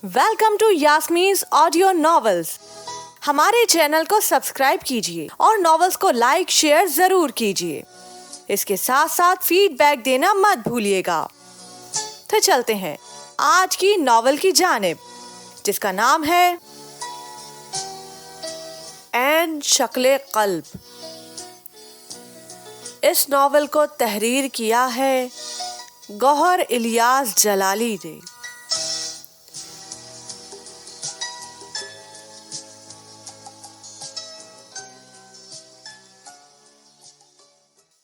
Welcome to Yasmeen's audio novels. हमारे channel को subscribe कीजिए और नॉवेल्स को लाइक शेयर जरूर कीजिए। इसके साथ साथ फीडबैक देना मत भूलिएगा। तो चलते हैं आज की नॉवेल की जानिब, जिसका नाम है ऐन शक्ले कल्ब। इस नॉवेल को तहरीर किया है गौहर इलियास जलाली ने।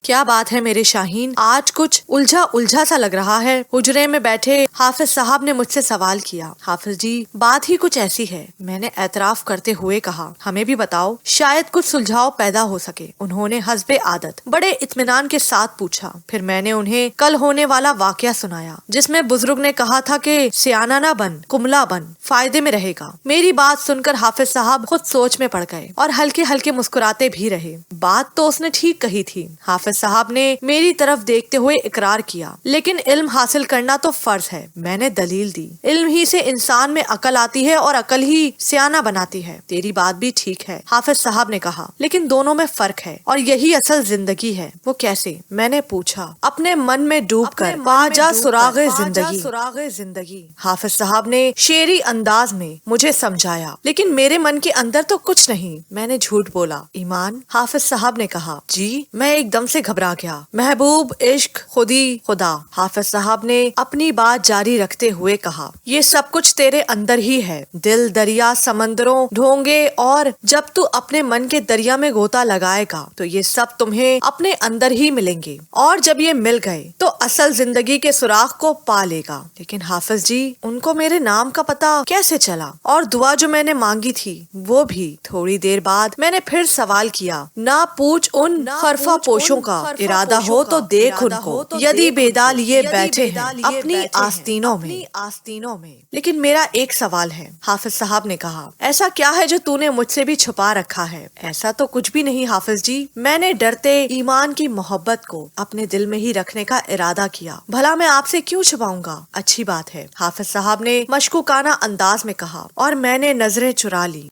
क्या बात है मेरे शाहीन, आज कुछ उलझा उलझा सा लग रहा है। हुजरे में बैठे हाफिज साहब ने मुझसे सवाल किया। हाफिज जी, बात ही कुछ ऐसी है, मैंने एतराफ करते हुए कहा। हमें भी बताओ, शायद कुछ सुलझाव पैदा हो सके। उन्होंने हस्बे आदत बड़े इत्मीनान के साथ पूछा। फिर मैंने उन्हें कल होने वाला वाकया सुनाया, जिसमें बुजुर्ग ने कहा था कि सियाना ना बन, कुमला बन, फायदे में रहेगा। मेरी बात सुनकर हाफिज साहब खुद सोच में पड़ गए और हल्के हल्के मुस्कुराते भी रहे। बात तो उसने ठीक कही थी। हाफिज साहब ने मेरी तरफ देखते हुए इकरार किया, लेकिन इल्म हासिल करना तो फर्ज है। मैंने दलील दी, इल्म ही से इंसान में अकल आती है और अकल ही सियाना बनाती है। तेरी बात भी ठीक है, हाफिज साहब ने कहा, लेकिन दोनों में फर्क है और यही असल जिंदगी है। वो कैसे? मैंने पूछा, अपने मन में डूब कर पाजा सुरागे जिंदगी। हाफिज साहब ने शेरी अंदाज में मुझे समझाया, लेकिन मेरे मन के अंदर तो कुछ नहीं। मैंने झूठ बोला। ईमान? हाफिज साहब ने कहा। जी। मैं एकदम से घबरा गया। महबूब, इश्क, खुदी, खुदा। हाफिज साहब ने अपनी बात जारी रखते हुए कहा, ये सब कुछ तेरे अंदर ही है। दिल, दरिया, समंदरों, ढोंगे, और जब तू अपने मन के दरिया में गोता लगाएगा तो ये सब तुम्हें अपने अंदर ही मिलेंगे, और जब ये मिल गए तो असल जिंदगी के सुराख को पा लेगा। लेकिन हाफिज जी, उनको मेरे नाम का पता कैसे चला? और दुआ जो मैंने मांगी थी वो भी? थोड़ी देर बाद मैंने फिर सवाल किया, ना पूछ उन खरफा पोशों का, इरादा हो तो देख उनको, यदि बेदाल ये बैठे हैं अपनी आस्तीनों में। लेकिन मेरा एक सवाल है, हाफिज साहब ने कहा। ऐसा क्या है जो तूने मुझसे भी छुपा रखा है? ऐसा तो कुछ भी नहीं हाफिज जी। मैंने डरते ईमान की मोहब्बत को अपने दिल में ही रखने का इरादा किया। भला मैं आपसे क्यों छुपाऊंगा? अच्छी बात है, हाफिज साहब ने मशकूकाना अंदाज में कहा, और मैंने नजरें चुरा ली।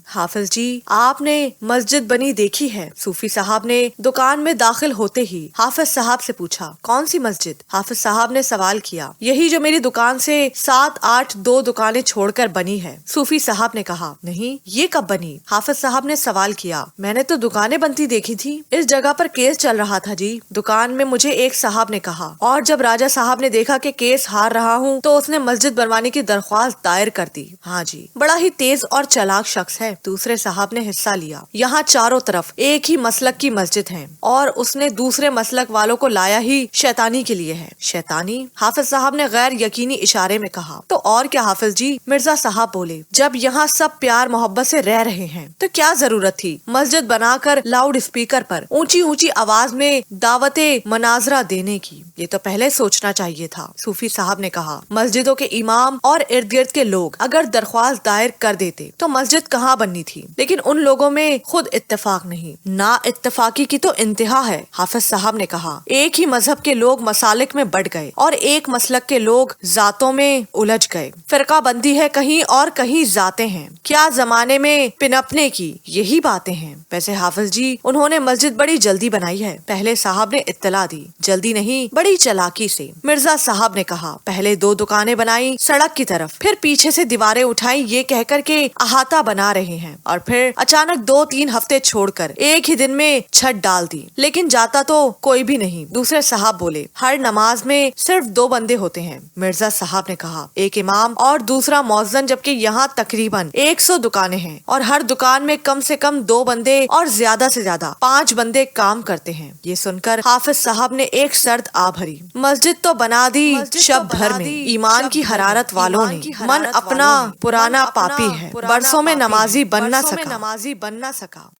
हाफिज जी, आपने मस्जिद बनी देखी है? सूफी साहब ने दुकान में दाखिल होते ही हाफिज साहब से पूछा। कौन सी मस्जिद? हाफिज साहब ने सवाल किया। यही जो मेरी दुकान से 7-8 दो दुकानें छोड़कर बनी है। सूफी साहब ने कहा। नहीं, ये कब बनी? हाफिज साहब ने सवाल किया। मैंने तो दुकानें बनती देखी थी। इस जगह पर केस चल रहा था जी, दुकान में, मुझे एक साहब ने कहा। और जब राजा साहब ने देखा कि केस हार रहा हूँ तो उसने मस्जिद बनवाने की दरख्वास्त दायर कर दी। हाँ जी, बड़ा ही तेज और चालाक शख्स है। दूसरे साहब ने हिस्सा लिया। यहाँ चारों तरफ एक ही मसलक की मस्जिद है, और उसने दूसरे मसलक वालों को लाया ही शैतानी के लिए है। शैतानी? हाफिज साहब ने गैर यकीनी इशारे में कहा। तो और क्या हाफिज जी? मिर्जा साहब बोले, जब यहाँ सब प्यार मोहब्बत से रह रहे हैं तो क्या जरूरत थी मस्जिद बनाकर लाउड स्पीकर पर ऊंची ऊंची आवाज में दावते मनाजरा देने की? ये तो पहले सोचना चाहिए था। सूफी साहब ने कहा। मस्जिदों के इमाम और इर्द गिर्द के लोग अगर दरख्वास्त दायर कर देते तो मस्जिद कहाँ बननी थी, लेकिन उन लोगों में खुद इत्तेफाक नहीं, ना इत्तेफाकी की तो इंतहा है। हाफिज साहब ने कहा। एक ही मजहब के लोग मसालिक में बढ़ गए और एक मसलक के लोग जातों में उलझ गए। फिरका बंदी है कहीं और कहीं जाते हैं। क्या जमाने में पिनपने की यही बातें हैं। वैसे हाफिज जी, उन्होंने मस्जिद बड़ी जल्दी बनाई है। पहले साहब ने इत्तला दी। जल्दी नहीं, बड़ी चालाकी से। मिर्जा साहब ने कहा। पहले 2 दुकानें बनाई सड़क की तरफ, फिर पीछे से दीवारें उठाई ये कहकर के अहाता बना रहे हैं, और फिर अचानक 2-3 हफ्ते छोड़कर एक ही दिन में छत डाल दी। लेकिन जाता तो कोई भी नहीं। दूसरे साहब बोले, हर नमाज में सिर्फ 2 बंदे होते हैं। मिर्जा साहब ने कहा, एक इमाम और दूसरा मौज़्ज़िन, जबकि यहाँ तकरीबन 100 दुकानें हैं और हर दुकान में कम से कम 2 बंदे और ज्यादा से ज्यादा 5 बंदे काम करते हैं। ये सुनकर हाफिज साहब ने एक सर्द आ भरी। मस्जिद तो बना दी शब भर में। ईमान की हरारत वालों ने, मन अपना पुराना पापी है, बरसों में नमाजी बन ना सका।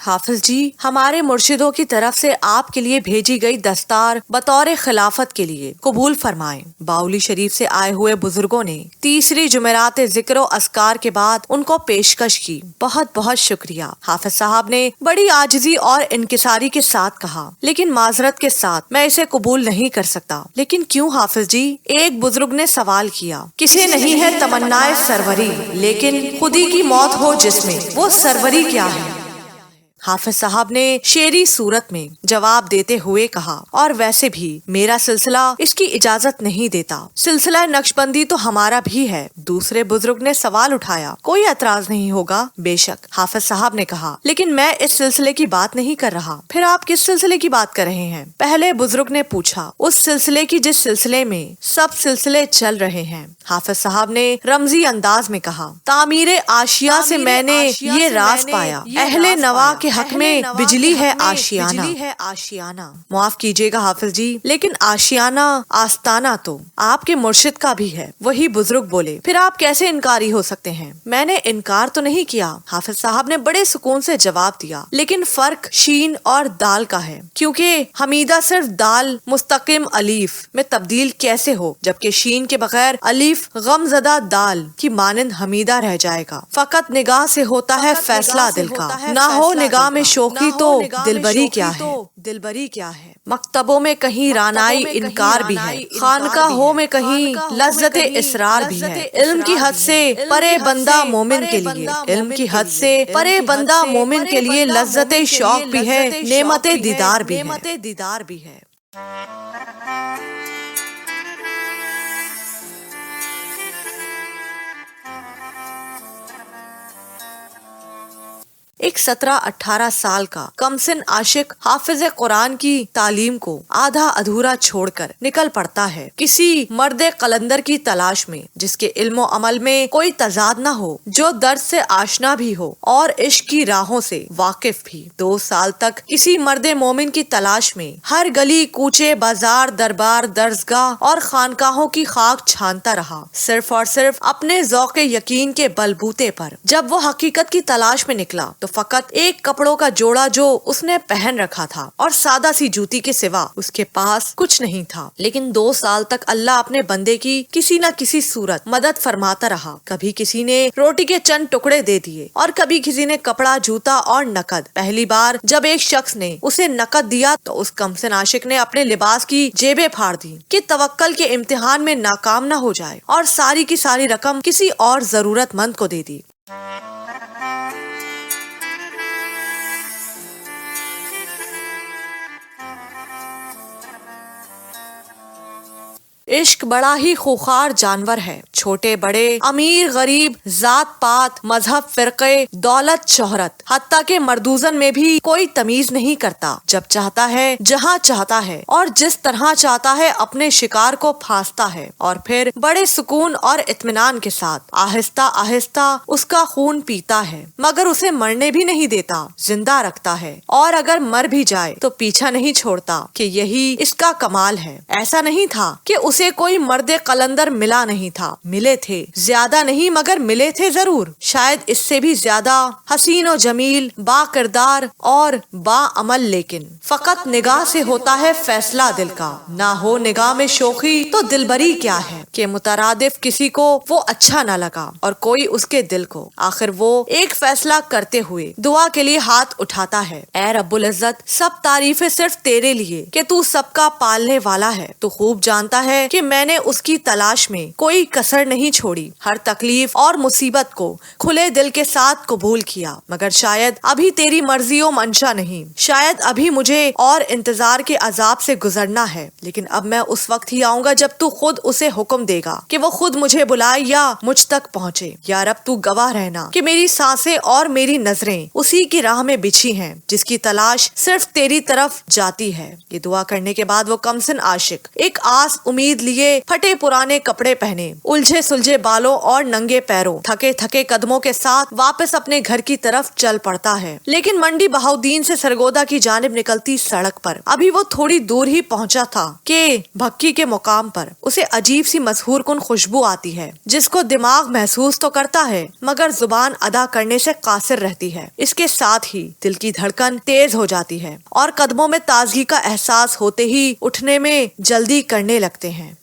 حافظ جی، ہمارے مرشدوں کی طرف سے آپ کے لیے بھیجی گئی دستار بطور خلافت کے لیے قبول فرمائیں۔ باولی شریف سے آئے ہوئے بزرگوں نے تیسری جمعرات ذکر و اذکار کے بعد ان کو پیشکش کی۔ بہت بہت شکریہ۔ حافظ صاحب نے بڑی عاجزی اور انکساری کے ساتھ کہا، لیکن معذرت کے ساتھ میں اسے قبول نہیں کر سکتا۔ لیکن کیوں حافظ جی؟ ایک بزرگ نے سوال کیا۔ کسی نہیں ہے تمنائے سروری، لیکن خودی کی موت ہو جس میں، وہ سروری کیا ہے؟ حافظ صاحب نے شعری صورت میں جواب دیتے ہوئے کہا، اور ویسے بھی میرا سلسلہ اس کی اجازت نہیں دیتا۔ سلسلہ نقشبندی تو ہمارا بھی ہے۔ دوسرے بزرگ نے سوال اٹھایا، کوئی اعتراض نہیں ہوگا؟ بے شک، حافظ صاحب نے کہا، لیکن میں اس سلسلے کی بات نہیں کر رہا۔ پھر آپ کس سلسلے کی بات کر رہے ہیں؟ پہلے بزرگ نے پوچھا، اس سلسلے کی جس سلسلے میں سب سلسلے چل رہے ہیں۔ حافظ صاحب نے رمزی انداز میں کہا، تعمیر آشیاں سے میں نے یہ راز پایا، اہل نوا کے حق میں بجلی ہے آشیانہ۔ معاف کیجیے گا حافظ جی، لیکن آشیانہ آستانہ تو آپ کے مرشد کا بھی ہے۔ وہی بزرگ بولے، پھر آپ کیسے انکاری ہو سکتے ہیں؟ میں نے انکار تو نہیں کیا، حافظ صاحب نے بڑے سکون سے جواب دیا، لیکن فرق شین اور دال کا ہے، کیونکہ حمیدہ صرف دال مستقیم الف میں تبدیل کیسے ہو، جبکہ شین کے بغیر الف غم زدہ دال کی مانند حمیدہ رہ جائے گا۔ فقط نگاہ سے ہوتا ہے فیصلہ دل کا، نہ ہو نگاہ میں شوخی تو دلبری کیا ہے؟ مکتبوں میں کہیں رانائی انکار بھی ہے، خانقاہوں میں کہیں لذت اسرار بھی ہے۔ علم کی حد سے پرے بندہ مومن کے لیے، علم کی حد سے پرے بندہ مومن کے لیے لذت شوق بھی ہے، نعمت دیدار بھی ہے۔ ایک 17-18 سال کا کمسن عاشق حافظ قرآن کی تعلیم کو آدھا ادھورا چھوڑ کر نکل پڑتا ہے کسی مرد قلندر کی تلاش میں، جس کے علم و عمل میں کوئی تضاد نہ ہو، جو درد سے آشنا بھی ہو اور عشق کی راہوں سے واقف بھی۔ 2 سال تک کسی مرد مومن کی تلاش میں ہر گلی کوچے بازار دربار درسگاہ اور خانقاہوں کی خاک چھانتا رہا، صرف اور صرف اپنے ذوق یقین کے بلبوتے پر۔ جب وہ حقیقت کی تلاش میں نکلا تو فقط ایک کپڑوں کا جوڑا جو اس نے پہن رکھا تھا اور سادہ سی جوتی کے سوا اس کے پاس کچھ نہیں تھا۔ لیکن 2 سال تک اللہ اپنے بندے کی کسی نہ کسی صورت مدد فرماتا رہا۔ کبھی کسی نے روٹی کے چند ٹکڑے دے دیے اور کبھی کسی نے کپڑا، جوتا اور نقد۔ پہلی بار جب ایک شخص نے اسے نقد دیا تو اس کمسن عاشق نے اپنے لباس کی جیبیں پھاڑ دی کہ توکل کے امتحان میں ناکام نہ ہو جائے، اور ساری کی ساری رقم کسی اور ضرورت مند کو دے دی۔ عشق بڑا ہی خوخار جانور ہے، چھوٹے بڑے، امیر غریب، ذات پات، مذہب، فرقے، دولت، شہرت، حتیٰ کہ مردوزن میں بھی کوئی تمیز نہیں کرتا۔ جب چاہتا ہے، جہاں چاہتا ہے اور جس طرح چاہتا ہے اپنے شکار کو پھانستا ہے، اور پھر بڑے سکون اور اطمینان کے ساتھ آہستہ آہستہ اس کا خون پیتا ہے، مگر اسے مرنے بھی نہیں دیتا، زندہ رکھتا ہے، اور اگر مر بھی جائے تو پیچھا نہیں چھوڑتا، کہ یہی اس کا کمال ہے۔ ایسا نہیں تھا کہ اسے کوئی مرد قلندر ملا نہیں تھا، ملے تھے، زیادہ نہیں مگر ملے تھے ضرور، شاید اس سے بھی زیادہ حسین و جمیل، با کردار اور با عمل، لیکن فقط نگاہ سے ہوتا ہے فیصلہ دل کا، نہ ہو نگاہ میں شوخی تو دلبری کیا ہے، کہ مترادف کسی کو وہ اچھا نہ لگا اور کوئی اس کے دل کو۔ آخر وہ ایک فیصلہ کرتے ہوئے دعا کے لیے ہاتھ اٹھاتا ہے، اے رب العزت، سب تعریفیں صرف تیرے لیے کہ تو سب کا پالنے والا ہے۔ تو خوب جانتا ہے کہ میں نے اس کی تلاش میں کوئی کسر نہیں چھوڑی، ہر تکلیف اور مصیبت کو کھلے دل کے ساتھ قبول کیا، مگر شاید ابھی تیری مرضی و منشا نہیں، شاید ابھی مجھے اور انتظار کے عذاب سے گزرنا ہے، لیکن اب میں اس وقت ہی آؤں گا جب تو خود اسے حکم دے گا کہ وہ خود مجھے بلائے یا مجھ تک پہنچے۔ یا رب، تو گواہ رہنا کہ میری سانسیں اور میری نظریں اسی کی راہ میں بچھی ہیں جس کی تلاش صرف تیری طرف جاتی ہے۔ یہ دعا کرنے کے بعد وہ کمسن عاشق ایک آس امید खरीद लिए फटे पुराने कपड़े पहने, उलझे सुलझे बालों और नंगे पैरों थके थके कदमों के साथ वापस अपने घर की तरफ चल पड़ता है। लेकिन मंडी बहाउद्दीन से सरगोदा की जानिब निकलती सड़क पर अभी वो थोड़ी दूर ही पहुंचा था कि भक्की के मुकाम पर उसे अजीब सी मशहूर कुन खुशबू आती है, जिसको दिमाग महसूस तो करता है मगर जुबान अदा करने से कासिर रहती है। इसके साथ ही दिल की धड़कन तेज हो जाती है और कदमों में ताजगी का एहसास होते ही उठने में जल्दी करने लगते हैं।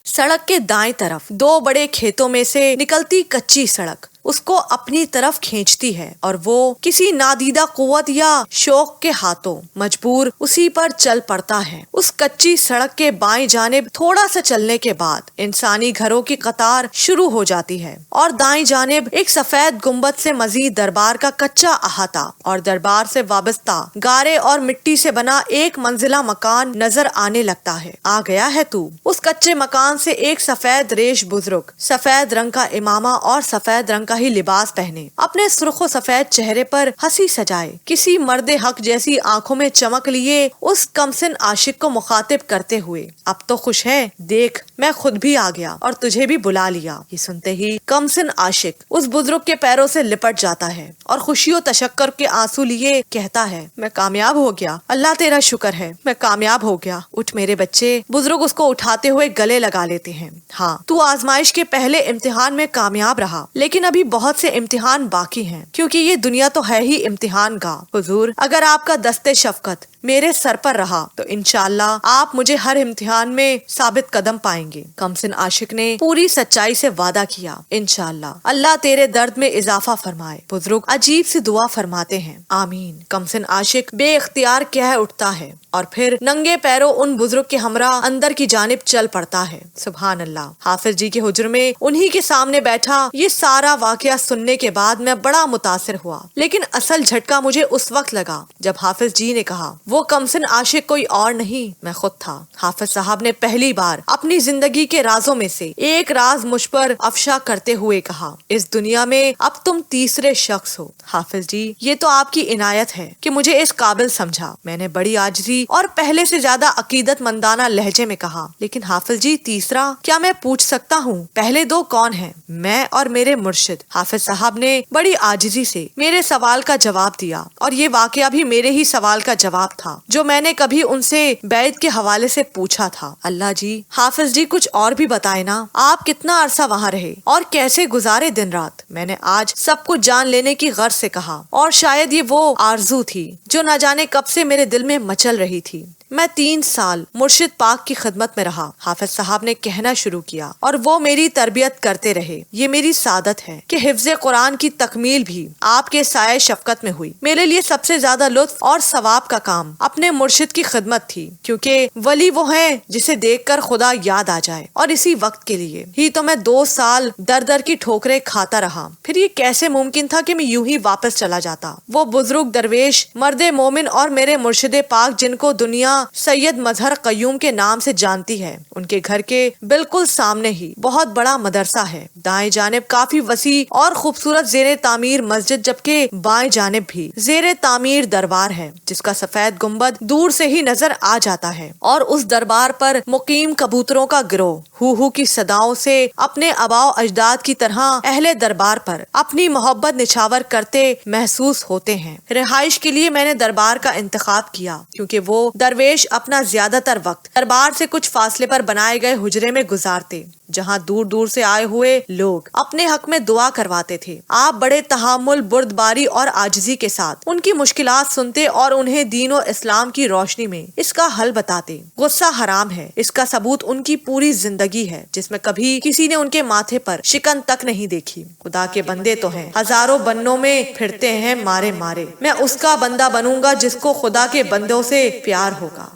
सड़क के दाएं तरफ दो बड़े खेतों में से निकलती कच्ची सड़क उसको अपनी तरफ खींचती है और वो किसी नादीदा कुव्वत या शौक के हाथों मजबूर उसी पर चल पड़ता है। उस कच्ची सड़क के बाएं जानिब थोड़ा सा चलने के बाद इंसानी घरों की कतार शुरू हो जाती है और दाएं जानिब एक सफेद गुंबद से मजीद दरबार का कच्चा अहाता और दरबार से वाबस्ता गारे और मिट्टी से बना एक मंजिला मकान नजर आने लगता है। आ गया है तू। उस कच्चे मकान से एक सफेद रेश बुजुर्ग सफेद रंग का इमामा और सफेद रंग का ही लिबास पहने अपने सुर्खो सफेद चेहरे पर हंसी सजाए किसी मर्दे हक जैसी आंखों में चमक लिए उस कमसिन आशिक को मुखातिब करते हुए, अब तो खुश है, देख मैं खुद भी आ गया और तुझे भी बुला लिया। ये सुनते ही कमसिन आशिक उस बुजुर्ग के पैरों से लिपट जाता है और खुशी और तशक्कर के आंसू लिए कहता है, मैं कामयाब हो गया, अल्लाह तेरा शुक्र है, मैं कामयाब हो गया, उठ मेरे बच्चे। बुजुर्ग उसको उठाते हुए गले लगा लेते हैं। हाँ, तू आजमाइश के पहले इम्तिहान में कामयाब रहा, लेकिन अभी बहुत से इम्तिहान बाकी हैं, क्योंकि ये दुनिया तो है ही इम्तिहान का। हुजूर, अगर आपका दस्ते शफकत मेरे सर पर रहा तो इंशाअल्लाह आप मुझे हर इम्तिहान में साबित कदम पाएंगे। कमसिन आशिक ने पूरी सच्चाई से वादा किया, इंशाअल्लाह अल्लाह तेरे दर्द में इजाफा फरमाए। बुजुर्ग अजीब सी दुआ फरमाते हैं, आमीन। कमसिन आशिक बेइख्तियार कह उठता है और फिर नंगे पैरों उन बुजुर्ग के हमरा अंदर की जानिब चल पड़ता है। सुभान अल्लाह। हाफिज जी के हुजर में उन्हीं के सामने बैठा ये सारा वाकया सुनने के बाद मैं बड़ा मुतासिर हुआ, लेकिन असल झटका मुझे उस वक्त लगा जब हाफिज जी ने कहा, वो कमसिन आशिक कोई और नहीं, मैं खुद था। हाफिज साहब ने पहली बार अपनी जिंदगी के राजों में से एक राज मुझ पर अफशा करते हुए कहा, इस दुनिया में अब तुम तीसरे शख्स हो। हाफिज जी, ये तो आपकी इनायत है कि मुझे इस काबिल समझा। मैंने बड़ी आजिज़ी और पहले से ज्यादा अकीदत मंदाना लहजे में कहा, लेकिन हाफिज जी तीसरा, क्या मैं पूछ सकता हूँ पहले दो कौन हैं? मैं और मेरे मुर्शिद। हाफिज साहब ने बड़ी आजिज़ी से मेरे सवाल का जवाब दिया और ये वाकया भी मेरे ही सवाल का जवाब था जो मैंने कभी उनसे बैत के हवाले से पूछा था। अल्लाह जी, हाफिज जी कुछ और भी बताए ना, आप कितना अरसा वहाँ रहे और कैसे गुजारे दिन रात? मैंने आज सब कुछ जान लेने की गर्ज से कहा और शायद ये वो आरजू थी जो न जाने कब से मेरे दिल में मचल रही थी। मैं 3 साल मुर्शिद पाक की खिदमत में रहा। हाफिज साहब ने कहना शुरू किया, और वो मेरी तरबियत करते रहे। ये मेरी सादत है कि हिफ्ज़े कुरान की तकमील भी आपके साये शफकत में हुई। मेरे लिए सबसे ज्यादा लुत्फ और सवाब का काम अपने मुर्शिद की खिदमत थी, क्योंकि वली वो है जिसे देखकर खुदा याद आ जाए, और इसी वक्त के लिए ही तो मैं 2 साल दर दर की ठोकरें खाता रहा। फिर ये कैसे मुमकिन था कि मैं यूं ही वापस चला जाता? वो बुजुर्ग दरवेश मर्दे मोमिन और मेरे मुर्शिद पाक, जिनको दुनिया सैयद मजहर कयूम के नाम से जानती है, उनके घर के बिल्कुल सामने ही बहुत बड़ा मदरसा है। दाएं जानिब काफी वसी और खूबसूरत जेर तामीर मस्जिद, जबकि बाएं जानिब भी जेर तामीर दरबार है, जिसका सफेद गुंबद दूर से ही नजर आ जाता है। और उस दरबार पर मुकीम कबूतरों का गिरोह हू की सदाओं से अपने अबाओ अजदाद की तरह अहले दरबार पर अपनी मोहब्बत निछावर करते महसूस होते हैं। रिहाइश के लिए मैंने दरबार का इंतखाब किया, क्योंकि वो दरवेश अपना ज्यादातर वक्त दरबार से कुछ फासले पर बनाए गए हुजरे में गुजारते, जहां दूर दूर से आए हुए लोग अपने हक में दुआ करवाते थे। आप बड़े तहामुल, बुर्दबारी और आजिज़ी के साथ उनकी मुश्किलात सुनते और उन्हें दीन और इस्लाम की रोशनी में इसका हल बताते। गुस्सा हराम है, इसका सबूत उनकी पूरी जिंदगी है, जिसमें कभी किसी ने उनके माथे पर शिकन तक नहीं देखी। खुदा के बंदे तो हैं, हजारों बन्नों में फिरते हैं मारे मारे। मैं उसका बंदा बनूंगा जिसको खुदा के बंदों से प्यार होगा।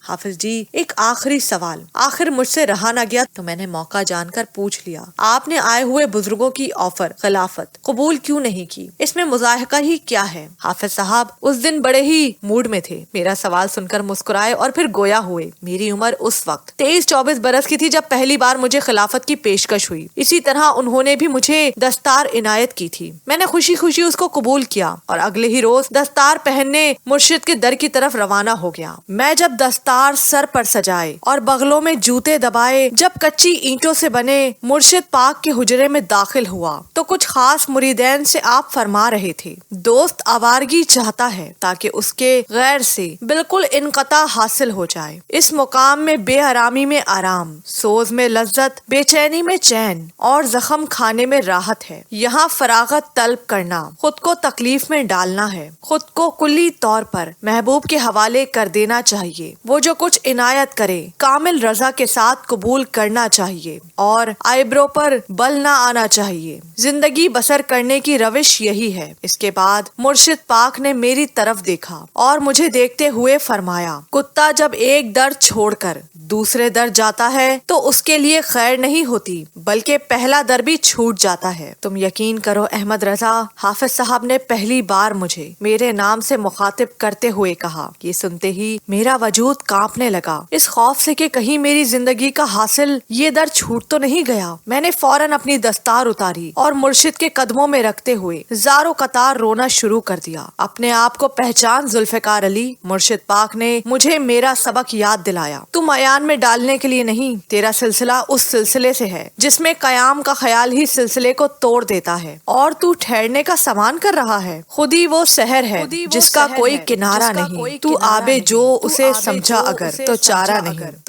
حافظ جی ایک آخری سوال آخر مجھ سے رہا نہ گیا تو میں نے موقع جان کر پوچھ لیا، آپ نے آئے ہوئے بزرگوں کی آفر خلافت قبول کیوں نہیں کی؟ اس میں مضاحکہ ہی کیا ہے؟ حافظ صاحب اس دن بڑے ہی موڈ میں تھے، میرا سوال سن کر مسکرائے اور پھر گویا ہوئے۔ میری عمر اس وقت 23-24 برس کی تھی جب پہلی بار مجھے خلافت کی پیشکش ہوئی۔ اسی طرح انہوں نے بھی مجھے دستار عنایت کی تھی، میں نے خوشی خوشی اس کو قبول کیا اور اگلے ہی روز دستار پہننے مرشد کے در کی طرف روانہ ہو گیا۔ میں جب دستار سر پر سجائے اور بغلوں میں جوتے دبائے جب کچی اینٹوں سے بنے مرشد پاک کے حجرے میں داخل ہوا تو کچھ خاص مریدین سے آپ فرما رہے تھے، دوست آوارگی چاہتا ہے تاکہ اس کے غیر سے بالکل انقطاع حاصل ہو جائے۔ اس مقام میں بے آرامی میں آرام، سوز میں لذت، بے چینی میں چین اور زخم کھانے میں راحت ہے۔ یہاں فراغت طلب کرنا خود کو تکلیف میں ڈالنا ہے، خود کو کلی طور پر محبوب کے حوالے کر دینا چاہیے۔ وہ جو کچھ عنایت کرے کامل رضا کے ساتھ قبول کرنا چاہیے اور آئیبرو پر بل نہ آنا چاہیے۔ زندگی بسر کرنے کی روش یہی ہے۔ اس کے بعد مرشد پاک نے میری طرف دیکھا اور مجھے دیکھتے ہوئے فرمایا، کتا جب ایک در چھوڑ کر دوسرے در جاتا ہے تو اس کے لیے خیر نہیں ہوتی بلکہ پہلا در بھی چھوٹ جاتا ہے۔ تم یقین کرو احمد رضا، حافظ صاحب نے پہلی بار مجھے میرے نام سے مخاطب کرتے ہوئے کہا۔ یہ سنتے ہی میرا وجود کانپنے لگا، اس خوف سے کہ کہیں میری زندگی کا حاصل یہ در چھوٹ تو نہیں گیا۔ میں نے فوراً اپنی دستار اتاری اور مرشد کے قدموں میں رکھتے ہوئے زارو قطار رونا شروع کر دیا۔ اپنے آپ کو پہچان ذوالفقار علی، مرشد پاک نے مجھے میرا سبق یاد دلایا۔ تم میان میں ڈالنے کے لیے نہیں، تیرا سلسلہ اس سلسلے سے ہے جس میں قیام کا خیال ہی سلسلے کو توڑ دیتا ہے، اور تو ٹھہرنے کا سامان کر رہا ہے۔ خودی وہ سحر ہے جس کا کوئی کنارہ نہیں، تو آبے جو اسے سمجھا اگر تو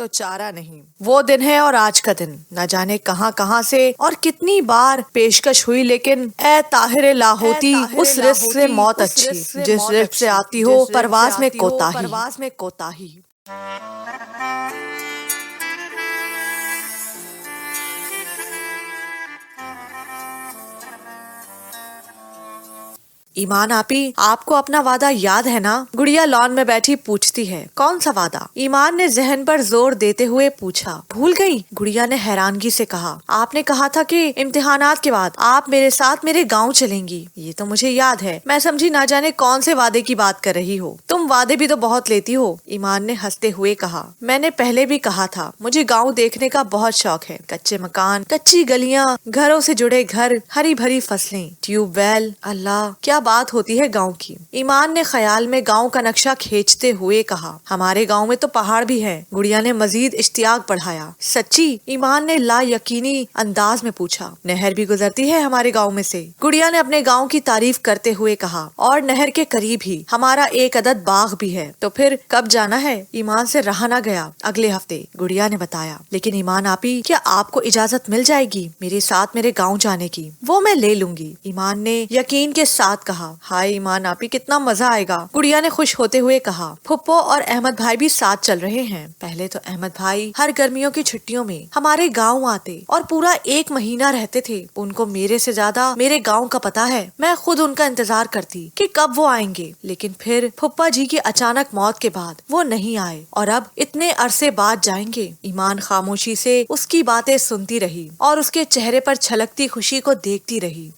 چارہ نہیں۔ وہ دن ہے اور آج کا دن، نہ جانے کہاں کہاں سے اور کتنی بار پیشکش ہوئی، لیکن اے طاہر لاہوتی، اس رزق سے موت اچھی جس رزق سے آتی ہو پرواز میں کوتاہی۔ ایمان آپی، آپ کو اپنا وعدہ یاد ہے نا؟ گڑیا لان میں بیٹھی پوچھتی ہے۔ کون سا وعدہ؟ ایمان نے ذہن پر زور دیتے ہوئے پوچھا۔ بھول گئی؟ گڑیا نے حیرانگی سے کہا۔ آپ نے کہا تھا کہ امتحانات کے بعد آپ میرے ساتھ میرے گاؤں چلیں گی۔ یہ تو مجھے یاد ہے، میں سمجھی نہ جانے کون سے وعدے کی بات کر رہی ہو۔ تم وعدے بھی تو بہت لیتی ہو، ایمان نے ہنستے ہوئے کہا۔ میں نے پہلے بھی کہا تھا، مجھے گاؤں دیکھنے کا بہت شوق ہے۔ کچے مکان، کچی گلیاں، گھروں سے جڑے گھر، ہری بھری فصلیں، ٹیوب ویل، اللہ کیا بات ہوتی ہے گاؤں کی۔ ایمان نے خیال میں گاؤں کا نقشہ کھینچتے ہوئے کہا۔ ہمارے گاؤں میں تو پہاڑ بھی ہے، گڑیا نے مزید اشتیاق بڑھایا۔ سچی؟ ایمان نے لا یقینی انداز میں پوچھا۔ نہر بھی گزرتی ہے ہمارے گاؤں میں سے، گڑیا نے اپنے گاؤں کی تعریف کرتے ہوئے کہا، اور نہر کے قریب ہی ہمارا ایک عدد باغ بھی ہے۔ تو پھر کب جانا ہے؟ ایمان سے رہا نہ گیا۔ اگلے ہفتے، گڑیا نے بتایا۔ لیکن ایمان آپی، کیا آپ کو اجازت مل جائے گی میرے ساتھ میرے گاؤں جانے کی؟ وہ میں لے لوں گی، ایمان نے یقین کے ساتھ کہا۔ ہائے ایمان آپی، کتنا مزہ آئے گا، گڑیا نے خوش ہوتے ہوئے کہا۔ پھپھو اور احمد بھائی بھی ساتھ چل رہے ہیں۔ پہلے تو احمد بھائی ہر گرمیوں کی چھٹیوں میں ہمارے گاؤں آتے اور پورا 1 مہینہ رہتے تھے۔ ان کو میرے سے زیادہ میرے گاؤں کا پتہ ہے، میں خود ان کا انتظار کرتی کہ کب وہ آئیں گے، لیکن پھر پھپھا جی کی اچانک موت کے بعد وہ نہیں آئے، اور اب اتنے عرصے بعد جائیں گے۔ ایمان خاموشی سے اس کی باتیں سنتی رہی اور اس کے چہرے پر چھلکتی خوشی کو دیکھتی رہی۔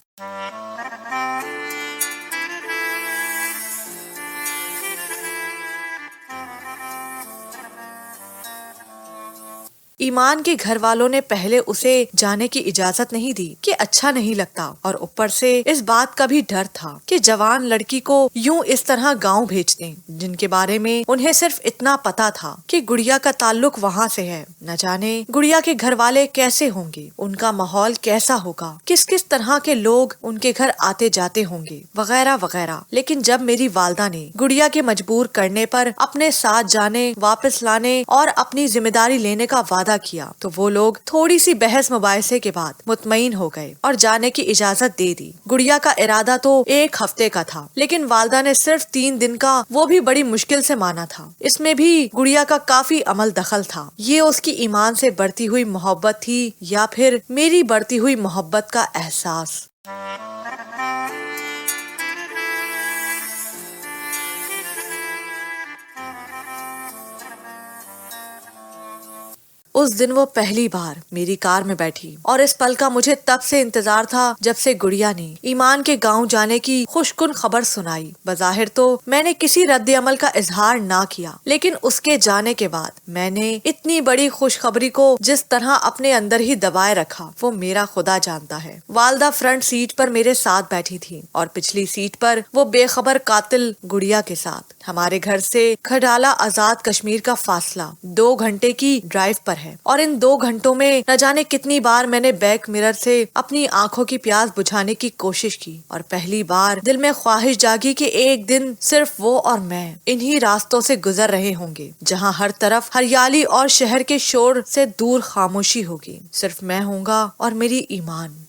ایمان کے گھر والوں نے پہلے اسے جانے کی اجازت نہیں دی کہ اچھا نہیں لگتا، اور اوپر سے اس بات کا بھی ڈر تھا کہ جوان لڑکی کو یوں اس طرح گاؤں بھیج دیں، جن کے بارے میں انہیں صرف اتنا پتا تھا کہ گڑیا کا تعلق وہاں سے ہے۔ نہ جانے گڑیا کے گھر والے کیسے ہوں گے، ان کا ماحول کیسا ہوگا، کس کس طرح کے لوگ ان کے گھر آتے جاتے ہوں گے، وغیرہ وغیرہ۔ لیکن جب میری والدہ نے گڑیا کے مجبور کرنے پر اپنے ساتھ جانے، واپس لانے اور اپنی ذمہ داری لینے کا وعدہ کیا، تو وہ لوگ تھوڑی سی بحث مباحثے کے بعد مطمئن ہو گئے اور جانے کی اجازت دے دی۔ گڑیا کا ارادہ تو 1 ہفتے کا تھا، لیکن والدہ نے صرف 3 دن کا وہ بھی بڑی مشکل سے مانا تھا۔ اس میں بھی گڑیا کا کافی عمل دخل تھا۔ یہ اس کی ایمان سے بڑھتی ہوئی محبت تھی یا پھر میری بڑھتی ہوئی محبت کا احساس۔ उस दिन वो पहली बार मेरी कार में बैठी और इस पल का मुझे तब से इंतजार था जब से गुड़िया ने ईमान के गांव जाने की खुशकुन खबर सुनाई। बज़ाहिर तो मैंने किसी रद्द अमल का इजहार ना किया, लेकिन उसके जाने के बाद मैंने इतनी बड़ी खुशखबरी को जिस तरह अपने अंदर ही दबाए रखा वो मेरा खुदा जानता है। वालदा फ्रंट सीट पर मेरे साथ बैठी थी और पिछली सीट पर वो बेखबर कातिल गुड़िया के साथ। हमारे घर से खडाला आजाद कश्मीर का फासला 2 घंटे की ड्राइव पर है और इन 2 घंटों में न जाने कितनी बार मैंने बैक मिरर से अपनी आंखों की प्यास बुझाने की कोशिश की और पहली बार दिल में ख्वाहिश जागी कि एक दिन सिर्फ वो और मैं इन्हीं रास्तों से गुजर रहे होंगे जहां हर तरफ हरियाली और शहर के शोर से दूर खामोशी होगी। सिर्फ मैं होऊंगा और मेरी ईमान।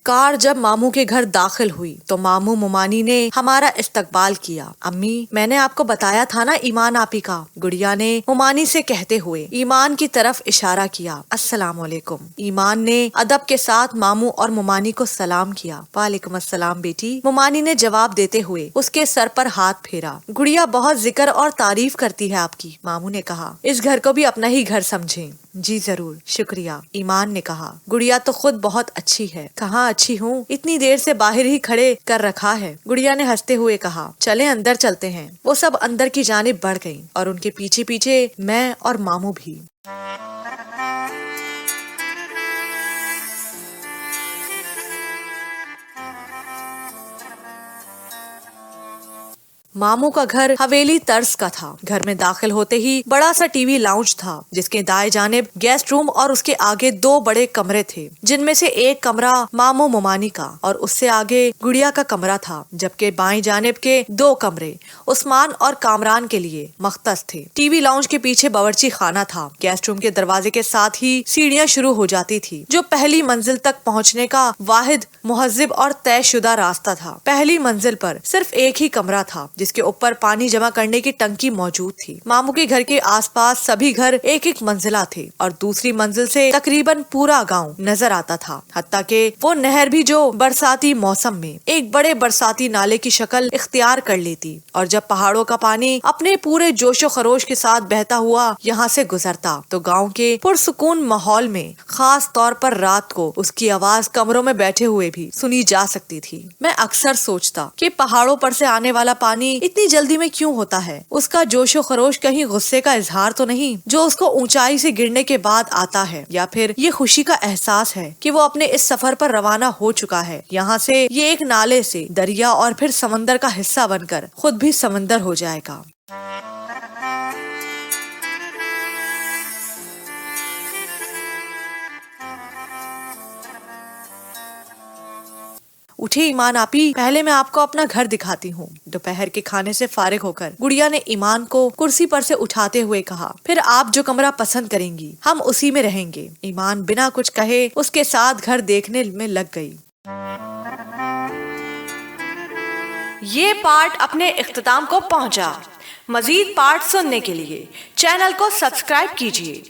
कार जब मामू के घर दाखिल हुई तो मामू मुमानी ने हमारा इस्तकबाल किया। अम्मी, मैंने आपको बताया था ना ईमान आपी का, गुड़िया ने मुमानी से कहते हुए ईमान की तरफ इशारा किया। अस्सलाम वालेकुम। ईमान ने अदब के साथ मामू और मुमानी को सलाम किया। वालेकुम अस्सलाम बेटी, मुमानी ने जवाब देते हुए उसके सर पर हाथ फेरा। गुड़िया बहुत जिक्र और तारीफ करती है आपकी, मामू ने कहा। इस घर को भी अपना ही घर समझें। जी जरूर, शुक्रिया, ईमान ने कहा। गुड़िया तो खुद बहुत अच्छी है। कहाँ अच्छी हूँ, इतनी देर से बाहर ही खड़े कर रखा है, गुड़िया ने हंसते हुए कहा। चले अंदर चलते हैं। वो सब अंदर की जानिब बढ़ गईं और उनके पीछे पीछे मैं और मामू भी। मामू का घर हवेली तर्ज का था। घर में दाखिल होते ही बड़ा सा टीवी लाउंज था जिसके दाएं जानिब गेस्ट रूम और उसके आगे 2 बड़े कमरे थे, जिनमें से एक कमरा मामू मुमानी का और उससे आगे गुड़िया का कमरा था, जबकि बाएं जानिब के 2 कमरे उस्मान और कामरान के लिए मख्तस थे। टीवी लाउंज के पीछे बावर्ची खाना था। गेस्ट रूम के दरवाजे के साथ ही सीढ़ियां शुरू हो जाती थी जो पहली मंजिल तक पहुँचने का वाहिद मुहज्जिब और तयशुदा रास्ता था। पहली मंजिल पर सिर्फ एक ही कमरा था जिसके ऊपर पानी जमा करने की टंकी मौजूद थी। मामू के घर के आसपास सभी घर एक एक मंजिला थे और दूसरी मंजिल से तकरीबन पूरा गांव नजर आता था, हत्ता के वो नहर भी जो बरसाती मौसम में एक बड़े बरसाती नाले की शक्ल इख्तियार कर लेती और जब पहाड़ों का पानी अपने पूरे जोशो खरोश के साथ बहता हुआ यहाँ से गुजरता तो गाँव के पुरसुकून माहौल में खास तौर पर रात को उसकी आवाज कमरों में बैठे हुए भी सुनी जा सकती थी। मैं अक्सर सोचता कि पहाड़ों पर से आने वाला पानी इतनी जल्दी में क्यों होता है। उसका जोशो खरोश कहीं गुस्से का इजहार तो नहीं जो उसको ऊंचाई से गिरने के बाद आता है, या फिर ये खुशी का एहसास है कि वो अपने इस सफर पर रवाना हो चुका है। यहाँ से ये एक नाले से दरिया और फिर समंदर का हिस्सा बनकर खुद भी समंदर हो जाएगा। उठे ईमान आपी, पहले मैं आपको अपना घर दिखाती हूँ। दोपहर के खाने से फारिग होकर गुड़िया ने ईमान को कुर्सी पर से उठाते हुए कहा। फिर आप जो कमरा पसंद करेंगी हम उसी में रहेंगे। ईमान बिना कुछ कहे उसके साथ घर देखने में लग गई। ये पार्ट अपने इख्तिताम को पहुँचा। मजीद पार्ट सुनने के लिए चैनल को सब्सक्राइब कीजिए।